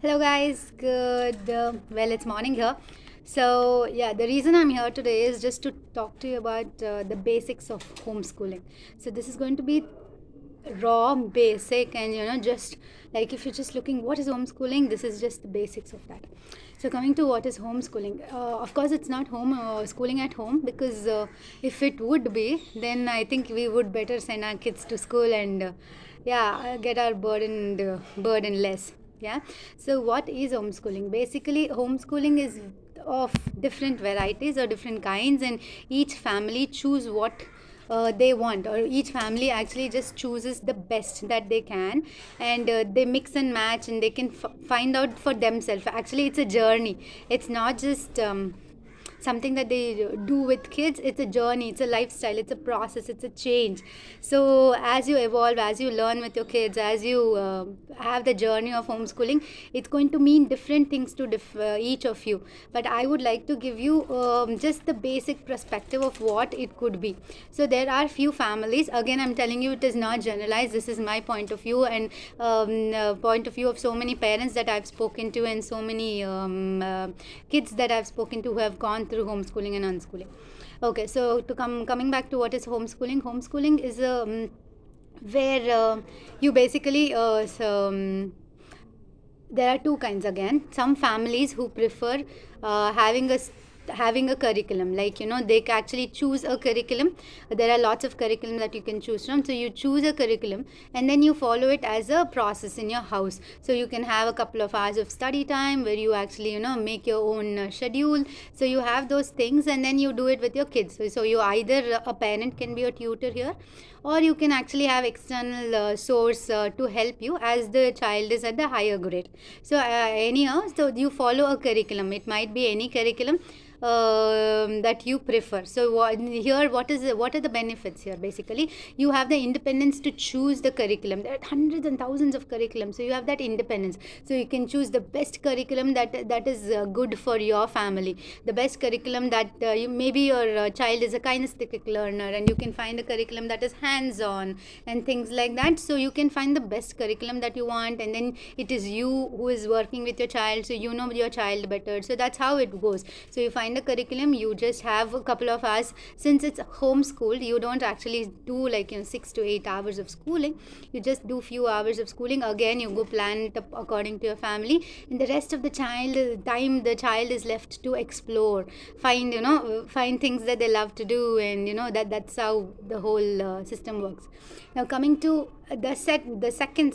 Hello, guys. Good. It's morning here. So, yeah, the reason I'm here today is just to talk to you about the basics of homeschooling. So, this is going to be raw, basic, and just like if you're just looking what is homeschooling, this is just the basics of that. So, coming to what is homeschooling, of course, it's not home schooling at home because if it would be, then I think we would better send our kids to school and get our burden less. Yeah. So what is homeschooling? Basically, homeschooling is of different varieties or different kinds, and each family choose what they want, or each family actually just chooses the best that they can, and they mix and match, and they can find out for themselves. Actually, it's a journey. It's not just something that they do with kids. It's a journey, it's a lifestyle, it's a process, it's a change. So as you evolve, as you learn with your kids, as you have the journey of homeschooling, it's going to mean different things to each of you. But I would like to give you just the basic perspective of what it could be. So there are few families, again I'm telling you, it is not generalized. This is my point of view, and point of view of so many parents that I've spoken to, and so many kids that I've spoken to who have gone through homeschooling and unschooling. Okay, so coming back to what is homeschooling. Homeschooling is where you basically there are two kinds. Again, some families who prefer having a curriculum, like they can actually choose a curriculum. There are lots of curriculum that you can choose from, so you choose a curriculum and then you follow it as a process in your house. So you can have a couple of hours of study time where you actually make your own schedule. So you have those things, and then you do it with your kids. So you either a parent can be a tutor here, or you can actually have external source to help you as the child is at the higher grade. So anyhow, so you follow a curriculum. It might be any curriculum that you prefer. So here, what are the benefits here? Basically, you have the independence to choose the curriculum. There are hundreds and thousands of curriculums, so you have that independence. So you can choose the best curriculum that is good for your family. The best curriculum that maybe your child is a kinesthetic learner, and you can find a curriculum that is hands-on and things like that. So you can find the best curriculum that you want, and then it is you who is working with your child, so you know your child better. So that's how it goes. So you find a curriculum, you just have a couple of hours. Since it's homeschooled, you don't actually do 6 to 8 hours of schooling. You just do few hours of schooling. Again, you go plan it up according to your family, and the rest of the the child is left to explore, find things that they love to do, and that's how the whole system works. Now, coming to the second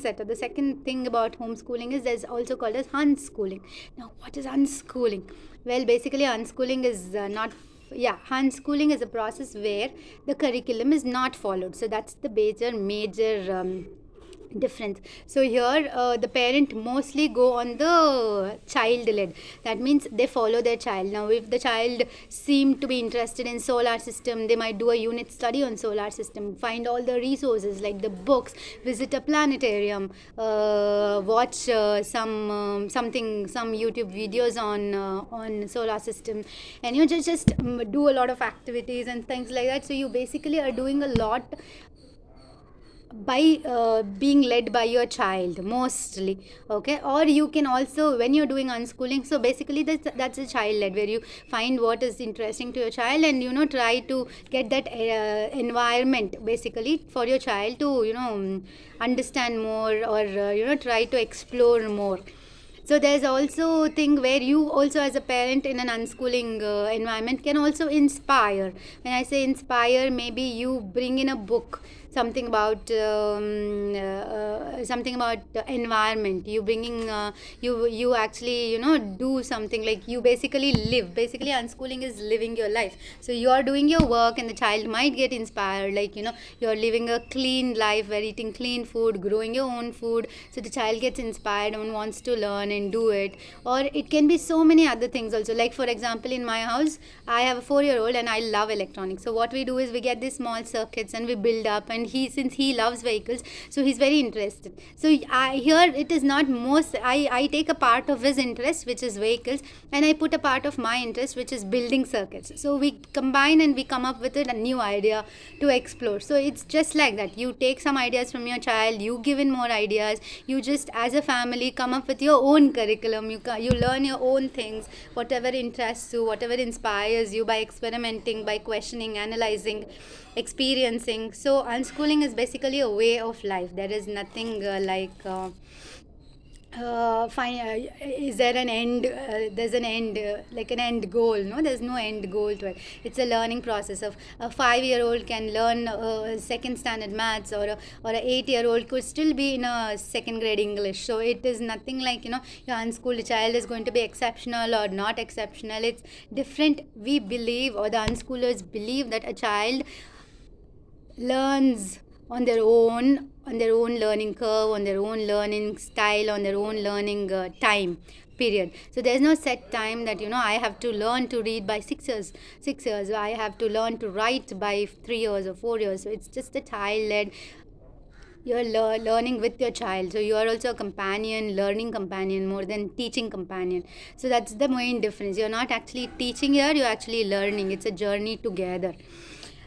thing about homeschooling is there's also called as unschooling. Now, what is unschooling? Well, basically, unschooling is unschooling is a process where the curriculum is not followed. So that's the major difference. So here the parent mostly go on the child led. That means they follow their child. Now, if the child seem to be interested in solar system, they might do a unit study on solar system, find all the resources like the books, visit a planetarium, watch some YouTube videos on solar system, and you just do a lot of activities and things like that. So you basically are doing a lot by being led by your child mostly. Okay, or you can also, when you're doing unschooling, so basically that's a child led, where you find what is interesting to your child, and try to get that environment basically for your child to understand more, or try to explore more. So there's also a thing where you also, as a parent in an unschooling environment, can also inspire. When I say inspire, maybe you bring in a book, something about environment. You bringing you actually do something, like you basically live. Basically, unschooling is living your life. So you are doing your work, and the child might get inspired. You're living a clean life, where eating clean food, growing your own food. So the child gets inspired and wants to learn and do it. Or it can be so many other things also. Like, for example, in my house, I have a 4-year-old and I love electronics. So what we do is we get these small circuits and we build up, and and since he loves vehicles, so he's very interested. So here it is not most, I take a part of his interest, which is vehicles, and I put a part of my interest, which is building circuits. So we combine and we come up with a new idea to explore. So it's just like that. You take some ideas from your child, you give in more ideas, you just as a family come up with your own curriculum. You learn your own things, whatever interests you, whatever inspires you, by experimenting, by questioning, analyzing, experiencing. So unschooling is basically a way of life. There is nothing fine, is there an end, there's an end, like an end goal? No, there's no end goal to it. It's a learning process. Of a 5-year-old can learn second standard maths, or a 8-year-old could still be in a second grade English. So it is nothing like, your unschooled child is going to be exceptional or not exceptional. It's different. We believe, or the unschoolers believe, that a child learns on their own, learning curve, on their own learning style, on their own learning time period. So there's no set time that, I have to learn to read by 6 years, I have to learn to write by 3 years or 4 years. So it's just a child led. You're learning with your child, so you are also a companion, learning companion, more than teaching companion. So that's the main difference. You're not actually teaching here, you're actually learning. It's a journey together.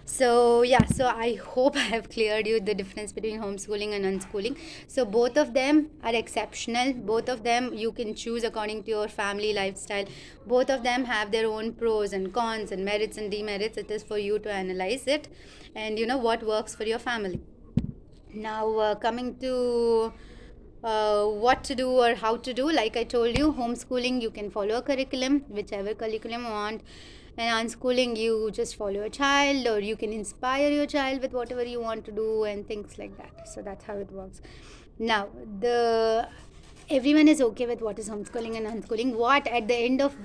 So yeah, so I hope I have cleared you the difference between homeschooling and unschooling. So both of them are exceptional. Both of them you can choose according to your family lifestyle. Both of them have their own pros and cons and merits and demerits. It is for you to analyze it, and what works for your family. Now coming to what to do or how to do. Like I told you, homeschooling, you can follow a curriculum, whichever curriculum you want. And unschooling, you just follow a child, or you can inspire your child with whatever you want to do and things like that. So that's how it works. Now everyone is okay with what is homeschooling and unschooling. What at the end of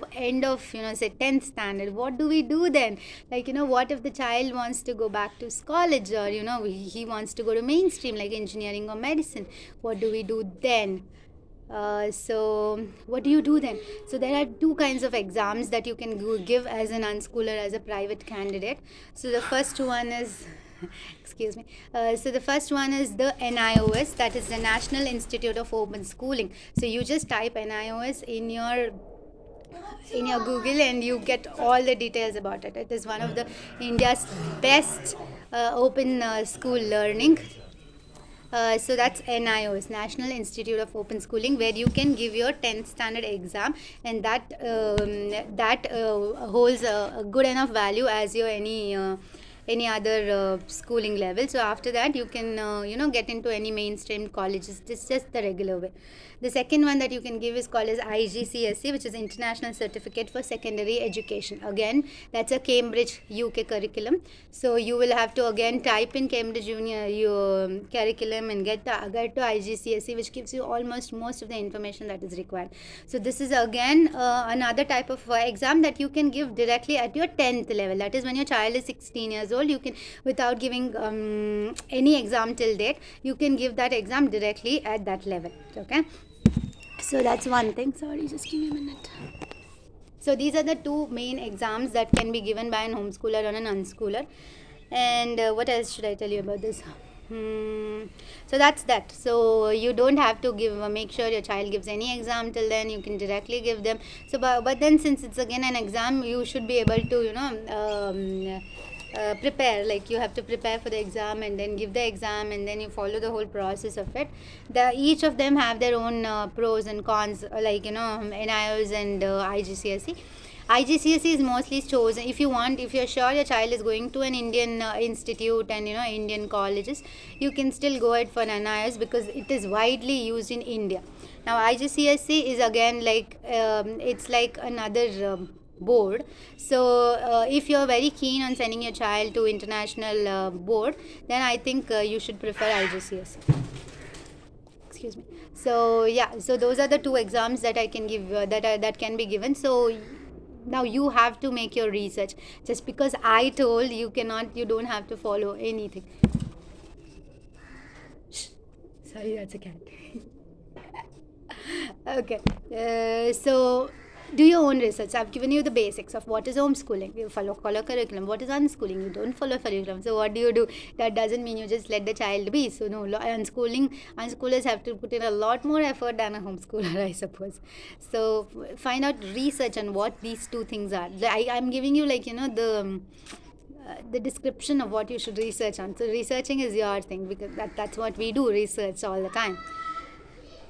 say 10th standard, what do we do then? Like, what if the child wants to go back to college, or he wants to go to mainstream like engineering or medicine? What do we do then? So what do you do then? So there are two kinds of exams that you can give as an unschooler, as a private candidate. So the first one is excuse me. So the first one is the NIOS, that is the National Institute of Open Schooling. So you just type NIOS in your Google and you get all the details about it. It is one of the India's best open school learning. So that's NIOS, National Institute of Open Schooling, where you can give your 10th standard exam, and that holds a good enough value as your any other schooling level. So after that you can get into any mainstream colleges. This is just the regular way. The second one that you can give is called as IGCSE, which is International Certificate for Secondary Education. Again, that's a Cambridge UK curriculum. So you will have to again type in Cambridge your curriculum and get to IGCSE, which gives you almost most of the information that is required. So this is again another type of exam that you can give directly at your 10th level. That is when your child is 16 years old. You can, without giving any exam till date, you can give that exam directly at that level. Okay. So that's one thing. Sorry, just give me a minute. So these are the two main exams that can be given by an homeschooler or an unschooler. And what else should I tell you about this? So that's that. So you don't have to make sure your child gives any exam till then. You can directly give them. So but then, since it's again an exam, you should be able to prepare. Like, you have to prepare for the exam and then give the exam, and then you follow the whole process of it. Each of them have their own pros and cons, like NIOS and IGCSE. IGCSE is mostly chosen if you're sure your child is going to an Indian institute and Indian colleges. You can still go ahead for NIOS because it is widely used in India. Now IGCSE is again like it's like another board. So if you're very keen on sending your child to international board, then I think you should prefer IGCSE. Excuse me. So yeah, so those are the two exams that I can give that can be given. So now you have to make your research. Just because I told, you don't have to follow anything. Shh. Sorry, that's a cat. Okay. So do your own research. I've given you the basics of what is homeschooling. You follow curriculum. What is unschooling? You don't follow curriculum. So what do? That doesn't mean you just let the child be. So no, unschoolers have to put in a lot more effort than a homeschooler, I suppose. So find out research on what these two things are. I'm giving you, like, the description of what you should research on. So researching is your thing, because that's what we do, research all the time.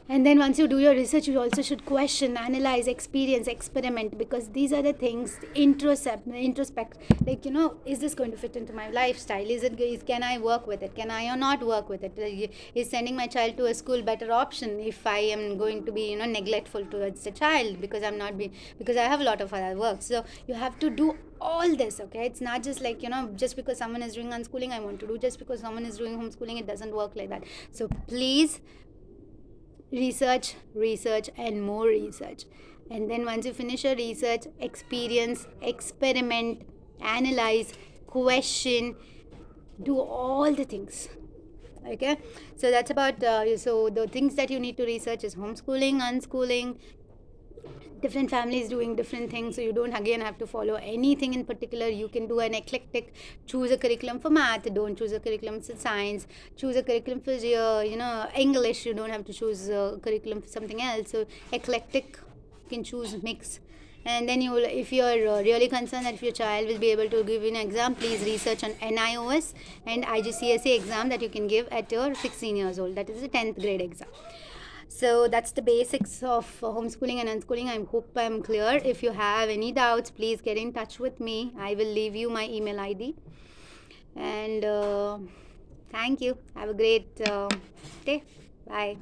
And then once you do your research, you also should question, analyze, experience, experiment, because these are the things. Introspect, like, is this going to fit into my lifestyle? Can I work with it? Can I or not work with it? Is sending my child to a school better option if I am going to be neglectful towards the child because because I have a lot of other work? So you have to do all this. Okay, it's not just like, just because someone is doing unschooling I want to do, just because someone is doing homeschooling, it doesn't work like that. So please research, and more research. And then once you finish your research, experience, experiment, analyze, question, do all the things. Okay, so that's about so the things that you need to research is homeschooling, unschooling, different families doing different things, so you don't again have to follow anything in particular. You can do an eclectic. Choose a curriculum for math, don't choose a curriculum for science. Choose a curriculum for English. You don't have to choose a curriculum for something else. So eclectic, you can choose mix. And then if you're really concerned that if your child will be able to give you an exam, please research on NIOS and IGCSE exam that you can give at your 16 years old. That is the 10th grade exam. So that's the basics of homeschooling and unschooling. I hope I'm clear. If you have any doubts, please get in touch with me. I will leave you my email ID. And thank you. Have a great day. Bye.